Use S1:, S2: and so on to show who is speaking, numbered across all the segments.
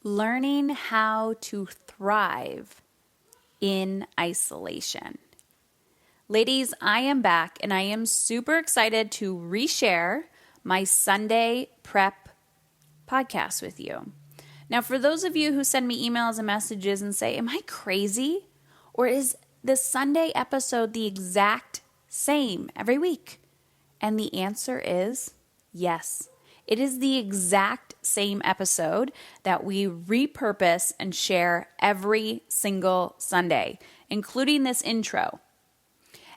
S1: learning how to thrive in isolation. Ladies, I am back and I am super excited to reshare my Sunday prep podcast with you. Now, for those of you who send me emails and messages and say, am I crazy? Or is the Sunday episode the exact same every week? And the answer is yes. It is the exact same episode that we repurpose and share every single Sunday, including this intro.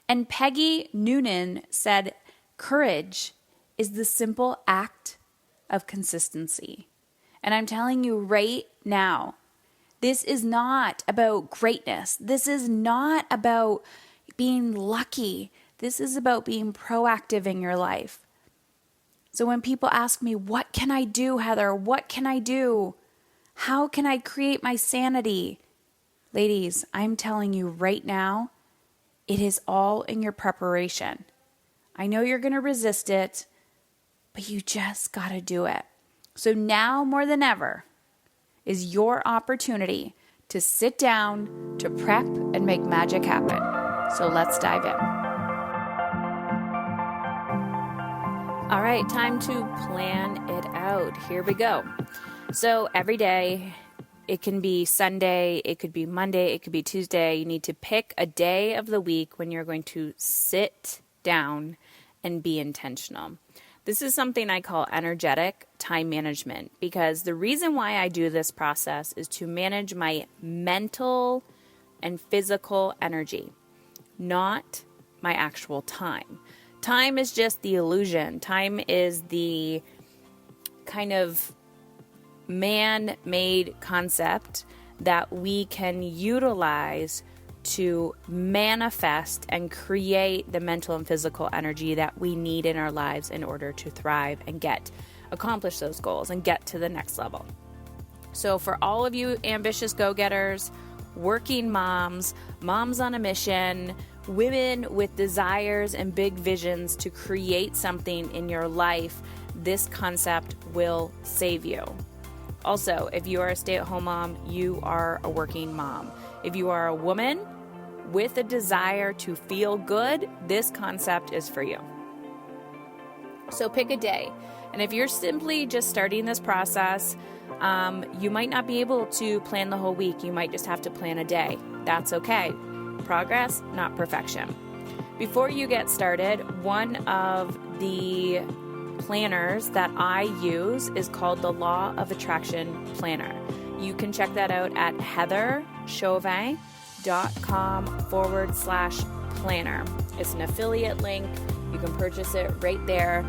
S1: And Peggy Noonan said, courage is the simple act of consistency. And I'm telling you right now, this is not about greatness. This is not about being lucky. This is about being proactive in your life. So when people ask me, what can I do, Heather? What can I do? How can I create my sanity? Ladies, I'm telling you right now, it is all in your preparation. I know you're going to resist it, but you just got to do it. So now more than ever is your opportunity to sit down, to prep, and make magic happen. So let's dive in. All right, time to plan it out. Here we go. So every day, it can be Sunday, it could be Monday, it could be Tuesday. You need to pick a day of the week when you're going to sit down and be intentional. This is something I call energetic time management, because the reason why I do this process is to manage my mental and physical energy, not my actual time. Time is just the illusion. Time is the kind of man-made concept that we can utilize to manifest and create the mental and physical energy that we need in our lives in order to thrive and accomplish those goals and get to the next level. So for all of you ambitious go-getters, working moms, moms on a mission, women with desires and big visions to create something in your life, this concept will save you. Also, if you are a stay-at-home mom, you are a working mom. If you are a woman with a desire to feel good, this concept is for you. So pick a day. And if you're simply just starting this process, you might not be able to plan the whole week. You might just have to plan a day. That's okay. Progress, not perfection. Before you get started, one of the planners that I use is called the Law of Attraction Planner. You can check that out at heatherchauvin.com/planner. It's an affiliate link. You can purchase it right there.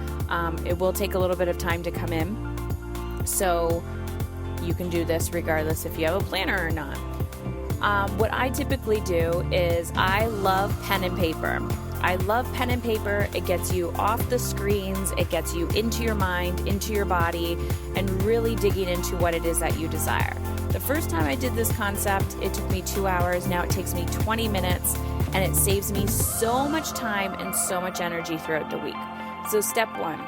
S1: It will take a little bit of time to come in. So you can do this regardless if you have a planner or not. What I typically do is I love pen and paper. I love pen and paper. It gets you off the screens. It gets you into your mind, into your body, and really digging into what it is that you desire. The first time I did this concept, it took me 2 hours. Now it takes me 20 minutes, and it saves me so much time and so much energy throughout the week. So step 1,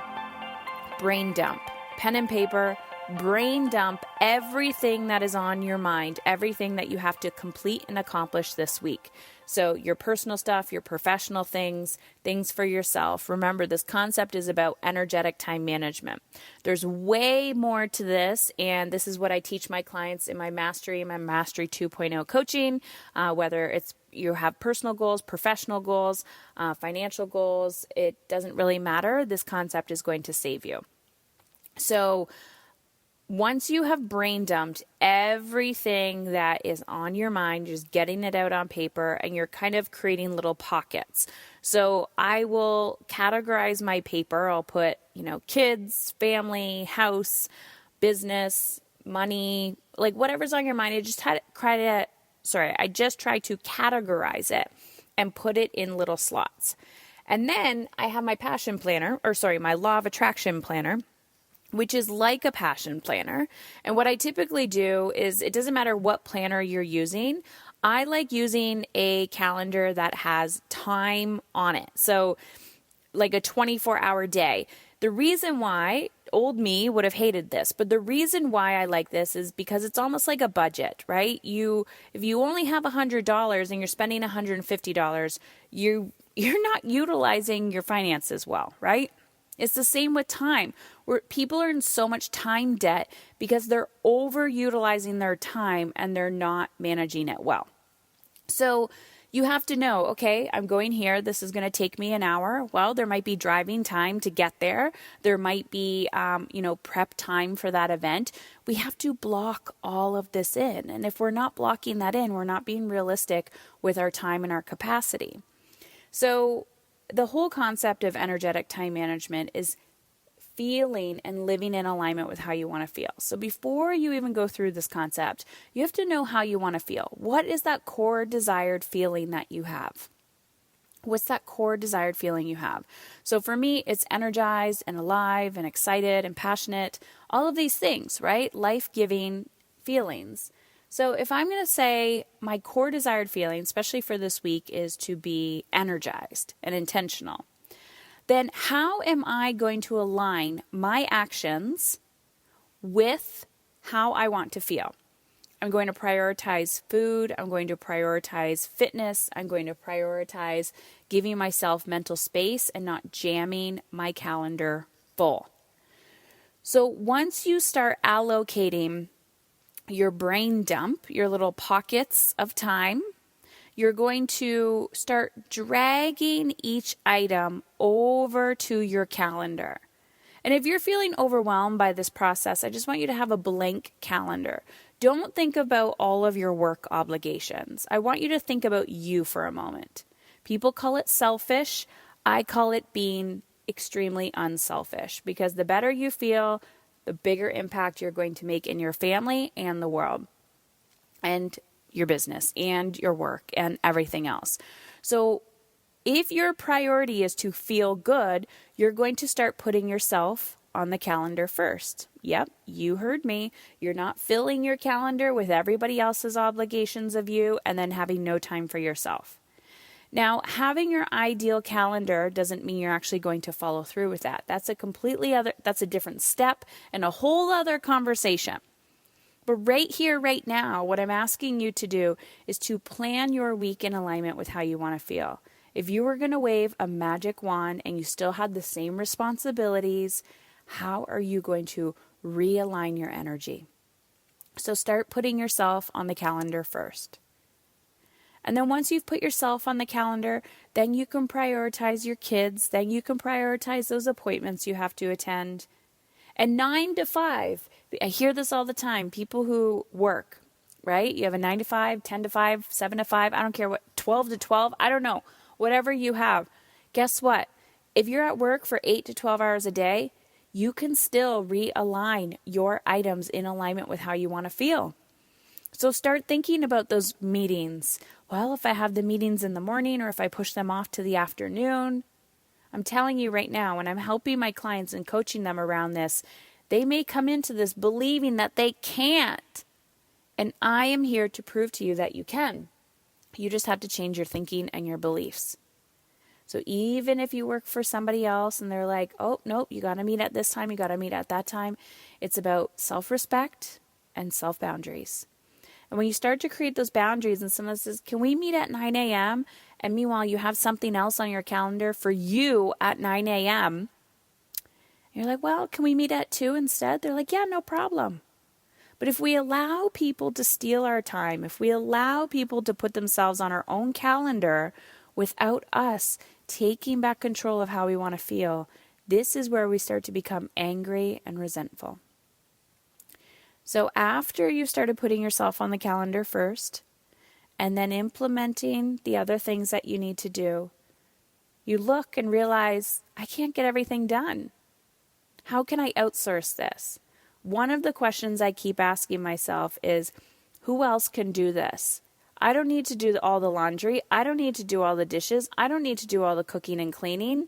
S1: brain dump. Pen and paper, brain dump everything that is on your mind, everything that you have to complete and accomplish this week. So your personal stuff, your professional things, things for yourself. Remember, this concept is about energetic time management. There's way more to this, and this is what I teach my clients in my Mastery 2.0 coaching, whether it's you have personal goals, professional goals, financial goals. It doesn't really matter. This concept is going to save you. So once you have brain dumped everything that is on your mind, just getting it out on paper, and you're kind of creating little pockets. So I will categorize my paper. I'll put, kids, family, house, business, money, like whatever's on your mind. I just try to categorize it and put it in little slots. And then I have my my Law of Attraction Planner, which is like a passion planner. And what I typically do is, it doesn't matter what planner you're using. I like using a calendar that has time on it. So like a 24-hour day. The reason why, old me would have hated this, but the reason why I like this is because it's almost like a budget, right? If you only have $100 and you're spending $150, you're not utilizing your finances well, right? It's the same with time, where people are in so much time debt because they're overutilizing their time and they're not managing it well. So you have to know, okay, I'm going here. This is going to take me an hour. Well, there might be driving time to get there. There might be, prep time for that event. We have to block all of this in. And if we're not blocking that in, we're not being realistic with our time and our capacity. So the whole concept of energetic time management is feeling and living in alignment with how you want to feel. So before you even go through this concept, you have to know how you want to feel. What is that core desired feeling that you have? What's that core desired feeling you have? So for me, it's energized and alive and excited and passionate, all of these things, right? Life-giving feelings. So if I'm going to say my core desired feeling, especially for this week, is to be energized and intentional, then how am I going to align my actions with how I want to feel? I'm going to prioritize food. I'm going to prioritize fitness. I'm going to prioritize giving myself mental space and not jamming my calendar full. So once you start allocating your brain dump, your little pockets of time, you're going to start dragging each item over to your calendar. And if you're feeling overwhelmed by this process, I just want you to have a blank calendar. Don't think about all of your work obligations. I want you to think about you for a moment. People call it selfish. I call it being extremely unselfish, because the better you feel, the bigger impact you're going to make in your family and the world and your business and your work and everything else. So if your priority is to feel good, you're going to start putting yourself on the calendar first. Yep, you heard me. You're not filling your calendar with everybody else's obligations of you and then having no time for yourself. Now, having your ideal calendar doesn't mean you're actually going to follow through with that. That's a different step and a whole other conversation. But right here, right now, what I'm asking you to do is to plan your week in alignment with how you want to feel. If you were going to wave a magic wand and you still had the same responsibilities, how are you going to realign your energy? So start putting yourself on the calendar first. And then once you've put yourself on the calendar, then you can prioritize your kids. Then you can prioritize those appointments you have to attend. And 9 to 5, I hear this all the time. People who work, right? You have a 9 to 5, 10 to 5, 7 to 5, I don't care what, 12 to 12, I don't know. Whatever you have. Guess what? If you're at work for 8 to 12 hours a day, you can still realign your items in alignment with how you want to feel. So start thinking about those meetings. Well, if I have the meetings in the morning or if I push them off to the afternoon, I'm telling you right now, when I'm helping my clients and coaching them around this, they may come into this believing that they can't. And I am here to prove to you that you can. You just have to change your thinking and your beliefs. So even if you work for somebody else and they're like, oh, nope, you got to meet at this time, you got to meet at that time, it's about self-respect and self-boundaries. And when you start to create those boundaries and someone says, can we meet at 9 a.m.? And meanwhile, you have something else on your calendar for you at 9 a.m. You're like, well, can we meet at 2 instead? They're like, yeah, no problem. But if we allow people to steal our time, if we allow people to put themselves on our own calendar without us taking back control of how we want to feel, this is where we start to become angry and resentful. So after you've started putting yourself on the calendar first, and then implementing the other things that you need to do, you look and realize, I can't get everything done. How can I outsource this? One of the questions I keep asking myself is, who else can do this? I don't need to do all the laundry. I don't need to do all the dishes. I don't need to do all the cooking and cleaning.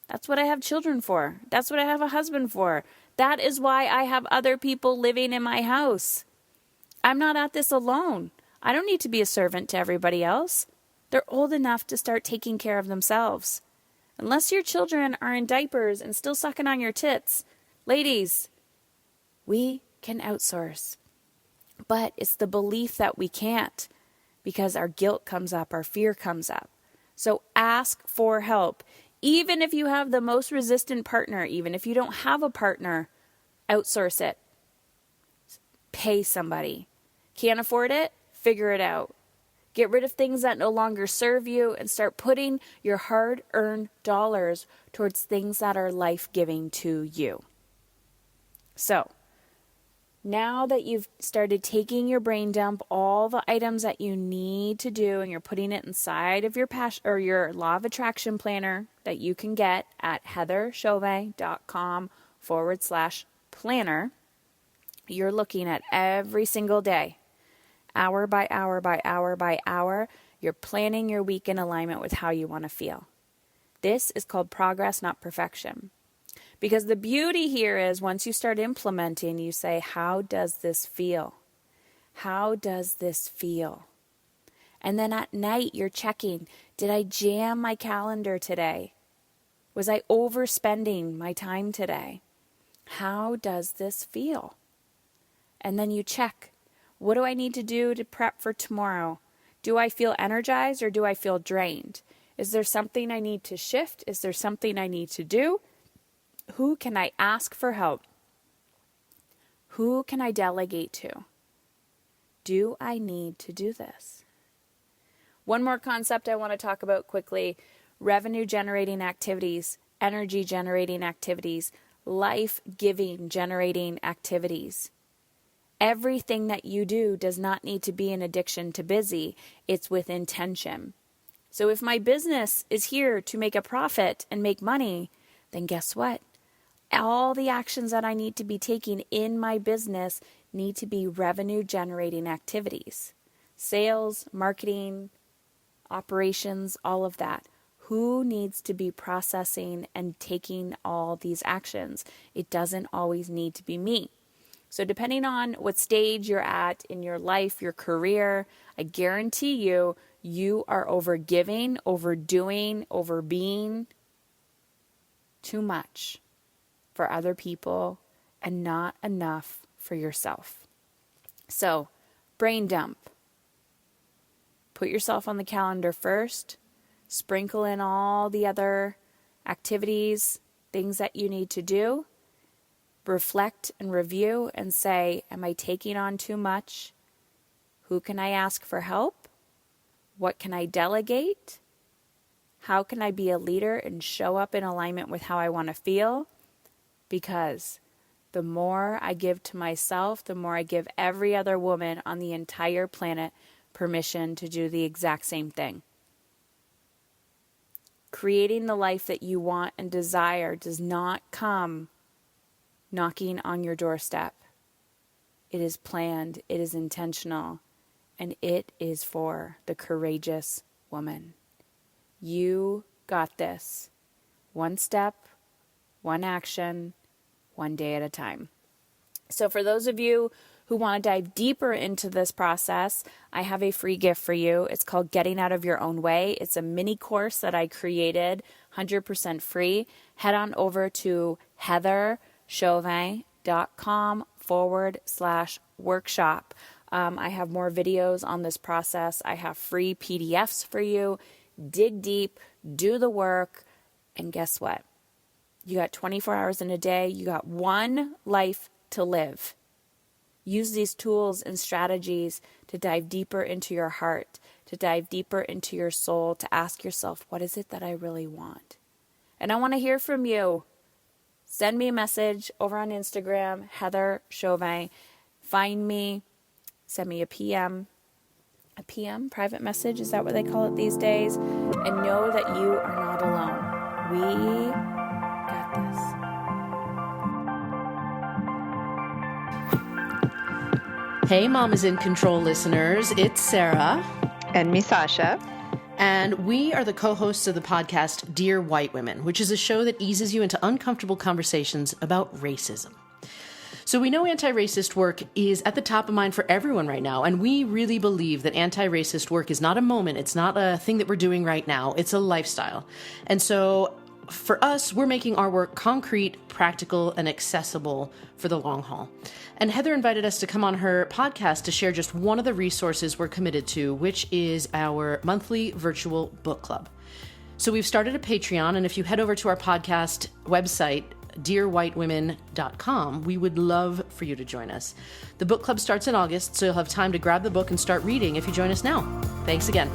S1: That's what I have children for. That's what I have a husband for. That is why I have other people living in my house. I'm not at this alone. I don't need to be a servant to everybody else. They're old enough to start taking care of themselves. Unless your children are in diapers and still sucking on your tits, Ladies, we can outsource, but it's the belief that we can't because our guilt comes up, our fear comes up. So ask for help. Even if you have the most resistant partner, even if you don't have a partner, outsource it. Pay somebody. Can't afford it? Figure it out. Get rid of things that no longer serve you and start putting your hard-earned dollars towards things that are life-giving to you. So, now that you've started taking your brain dump, all the items that you need to do, and you're putting it inside of your passion or your law of attraction planner that you can get at heatherchauvin.com/planner, you're looking at every single day, hour by hour by hour by hour. You're planning your week in alignment with how you want to feel. This is called progress, not perfection. Because the beauty here is once you start implementing, you say, how does this feel? How does this feel? And then at night, you're checking, did I jam my calendar today? Was I overspending my time today? How does this feel? And then you check, what do I need to do to prep for tomorrow? Do I feel energized or do I feel drained? Is there something I need to shift? Is there something I need to do? Who can I ask for help? Who can I delegate to? Do I need to do this? One more concept I want to talk about quickly: revenue generating activities, energy generating activities, life-giving generating activities. Everything that you do does not need to be an addiction to busy. It's with intention. So if my business is here to make a profit and make money, then guess what? All the actions that I need to be taking in my business need to be revenue generating activities. Sales, marketing, operations, all of that. Who needs to be processing and taking all these actions? It doesn't always need to be me. So depending on what stage you're at in your life, your career, I guarantee you, you are overgiving, overdoing, overbeing too much for other people and not enough for yourself. So, brain dump. Put yourself on the calendar first. Sprinkle in all the other activities, things that you need to do. Reflect and review and say, am I taking on too much? Who can I ask for help? What can I delegate? How can I be a leader and show up in alignment with how I want to feel? Because the more I give to myself, the more I give every other woman on the entire planet permission to do the exact same thing. Creating the life that you want and desire does not come knocking on your doorstep. It is planned, it is intentional, and it is for the courageous woman. You got this. One step, one action, one day at a time. So for those of you who want to dive deeper into this process, I have a free gift for you. It's called Getting Out of Your Own Way. It's a mini course that I created, 100% free. Head on over to heatherchauvin.com/workshop. I have more videos on this process. I have free PDFs for you. Dig deep, do the work, and guess what? You got 24 hours in a day. You got one life to live. Use these tools and strategies to dive deeper into your heart, to dive deeper into your soul, to ask yourself, what is it that I really want? And I want to hear from you. Send me a message over on Instagram, Heather Chauvin. Find me, send me a PM, private message, is that what they call it these days? And know that you are not alone. We got this.
S2: Hey, Mama's in Control listeners. It's Sarah.
S3: And me, Sasha.
S2: And we are the co-hosts of the podcast Dear White Women, which is a show that eases you into uncomfortable conversations about racism. So we know anti-racist work is at the top of mind for everyone right now, and we really believe that anti-racist work is not a moment, it's not a thing that we're doing right now, it's a lifestyle. And so for us, we're making our work concrete, practical, and accessible for the long haul. And Heather invited us to come on her podcast to share just one of the resources we're committed to, which is our monthly virtual book club. So we've started a Patreon, and if you head over to our podcast website, dearwhitewomen.com, we would love for you to join us. The book club starts in August, so you'll have time to grab the book and start reading if you join us now. Thanks again.